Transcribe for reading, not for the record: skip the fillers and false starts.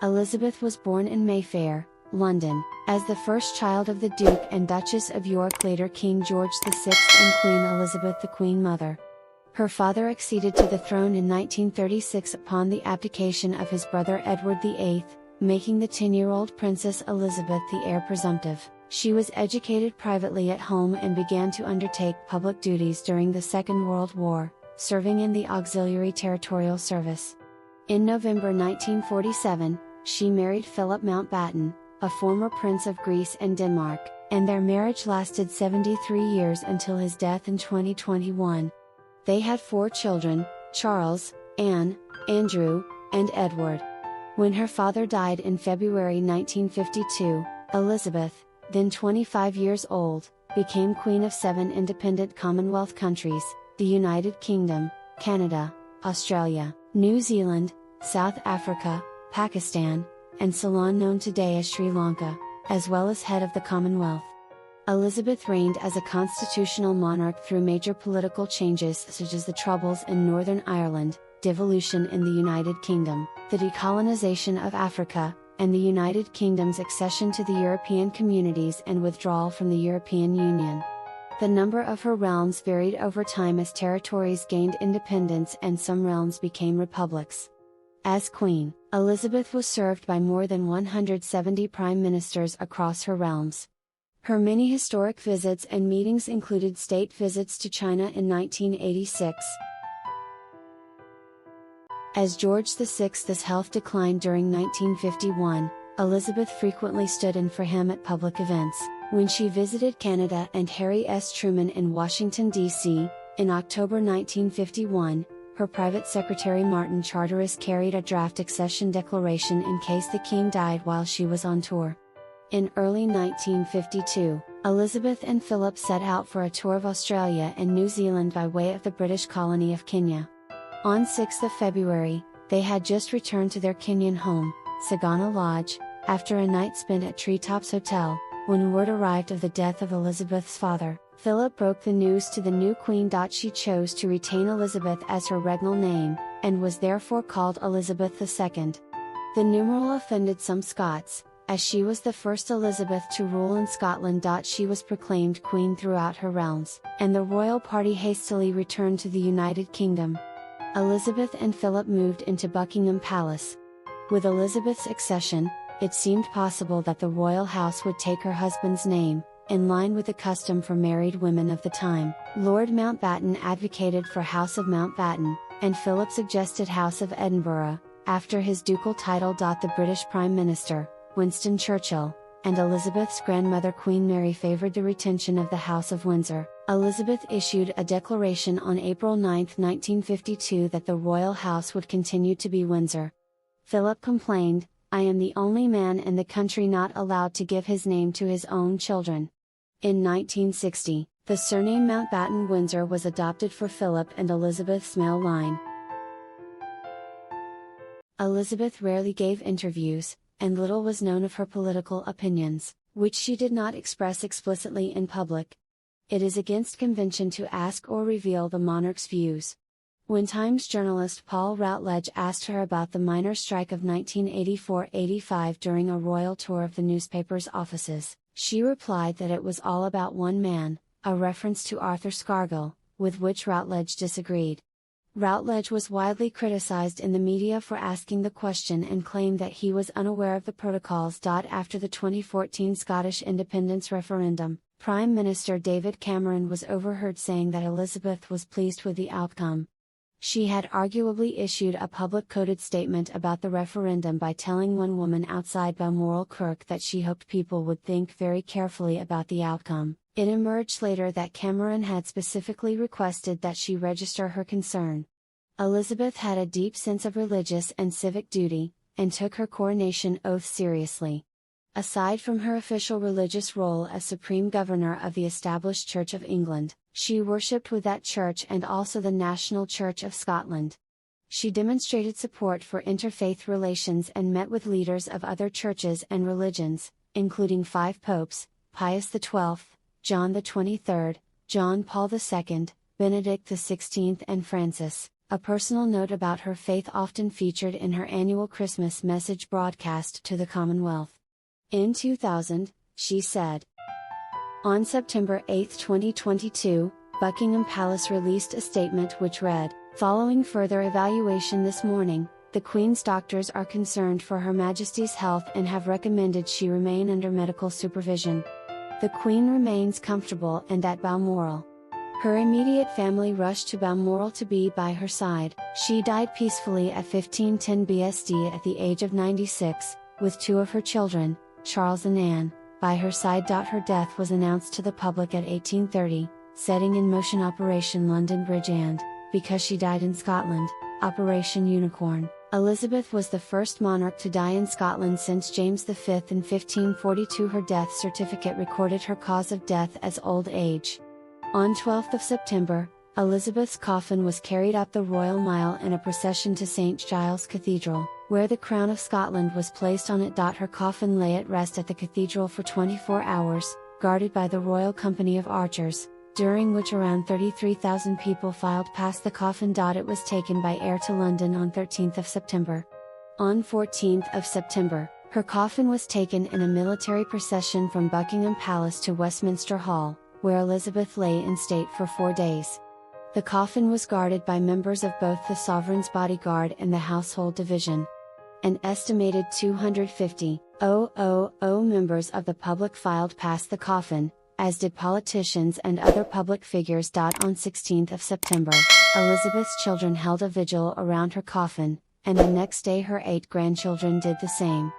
Elizabeth was born in Mayfair, London, as the first child of the Duke and Duchess of York, later King George VI and Queen Elizabeth the Queen Mother. Her father acceded to the throne in 1936 upon the abdication of his brother Edward VIII, making the 10-year-old Princess Elizabeth the heir presumptive. She was educated privately at home and began to undertake public duties during the Second World War, serving in the Auxiliary Territorial Service. In November 1947, she married Philip Mountbatten, a former Prince of Greece and Denmark, and their marriage lasted 73 years until his death in 2021. They had 4 children: Charles, Anne, Andrew, and Edward. When her father died in February 1952, Elizabeth, then 25 years old, became Queen of 7 independent Commonwealth countries: the United Kingdom, Canada, Australia, New Zealand, South Africa, Pakistan, and Ceylon, known today as Sri Lanka, as well as head of the Commonwealth. Elizabeth reigned as a constitutional monarch through major political changes such as the Troubles in Northern Ireland, devolution in the United Kingdom, the decolonization of Africa, and the United Kingdom's accession to the European communities and withdrawal from the European Union. The number of her realms varied over time as territories gained independence and some realms became republics. As Queen, Elizabeth was served by more than 170 prime ministers across her realms. Her many historic visits and meetings included state visits to China in 1986. As George VI's health declined during 1951, Elizabeth frequently stood in for him at public events. When she visited Canada and Harry S. Truman in Washington, D.C., in October 1951, her private secretary Martin Charteris carried a draft accession declaration in case the king died while she was on tour. In early 1952, Elizabeth and Philip set out for a tour of Australia and New Zealand by way of the British colony of Kenya. On 6 February, they had just returned to their Kenyan home, Sagana Lodge, after a night spent at Treetops Hotel, when word arrived of the death of Elizabeth's father. Philip broke the news to the new queen. She chose to retain Elizabeth as her regnal name, and was therefore called Elizabeth II. The numeral offended some Scots, as she was the first Elizabeth to rule in Scotland. She was proclaimed queen throughout her realms, and the royal party hastily returned to the United Kingdom. Elizabeth and Philip moved into Buckingham Palace. With Elizabeth's accession, it seemed possible that the royal house would take her husband's name, in line with the custom for married women of the time. Lord Mountbatten advocated for House of Mountbatten, and Philip suggested House of Edinburgh, after his ducal title. The British Prime Minister, Winston Churchill, and Elizabeth's grandmother Queen Mary favoured the retention of the House of Windsor. Elizabeth issued a declaration on April 9, 1952 that the royal house would continue to be Windsor. Philip complained, "I am the only man in the country not allowed to give his name to his own children." In 1960, the surname Mountbatten Windsor was adopted for Philip and Elizabeth's male line. Elizabeth rarely gave interviews, and little was known of her political opinions, which she did not express explicitly in public. It is against convention to ask or reveal the monarch's views. When Times journalist Paul Routledge asked her about the miners' strike of 1984-85 during a royal tour of the newspaper's offices, she replied that it was all about one man, a reference to Arthur Scargill, with which Routledge disagreed. Routledge was widely criticized in the media for asking the question and claimed that he was unaware of the protocols. After the 2014 Scottish independence referendum, Prime Minister David Cameron was overheard saying that Elizabeth was pleased with the outcome. She had arguably issued a public coded statement about the referendum by telling one woman outside Balmoral Kirk that she hoped people would think very carefully about the outcome. It emerged later that Cameron had specifically requested that she register her concern. Elizabeth had a deep sense of religious and civic duty, and took her coronation oath seriously. Aside from her official religious role as Supreme Governor of the established Church of England, she worshipped with that church and also the National Church of Scotland. She demonstrated support for interfaith relations and met with leaders of other churches and religions, including 5 popes, Pius XII, John XXIII, John Paul II, Benedict XVI and Francis. a personal note about her faith often featured in her annual Christmas message broadcast to the Commonwealth. In 2000, she said, "On September 8, 2022, Buckingham Palace released a statement which read, 'Following further evaluation this morning, the Queen's doctors are concerned for Her Majesty's health and have recommended she remain under medical supervision. The Queen remains comfortable and at Balmoral.' Her immediate family rushed to Balmoral to be by her side. She died peacefully at 1510 BSD at the age of 96, with two of her children, Charles and Anne, by her side. Her death was announced to the public at 1830, setting in motion Operation London Bridge and, because she died in Scotland, Operation Unicorn. Elizabeth was the first monarch to die in Scotland since James V in 1542. Her death certificate recorded her cause of death as old age. On 12th of September, Elizabeth's coffin was carried up the Royal Mile in a procession to St. Giles Cathedral, where the Crown of Scotland was placed on it. Her coffin lay at rest at the cathedral for 24 hours, guarded by the Royal Company of Archers, during which around 33,000 people filed past the coffin. It was taken by air to London on 13th of September. On 14th of September, her coffin was taken in a military procession from Buckingham Palace to Westminster Hall, where Elizabeth lay in state for 4 days. The coffin was guarded by members of both the Sovereign's bodyguard and the Household Division. An estimated 250,000 members of the public filed past the coffin, as did politicians and other public figures. On 16th of September, Elizabeth's children held a vigil around her coffin, and the next day her 8 grandchildren did the same.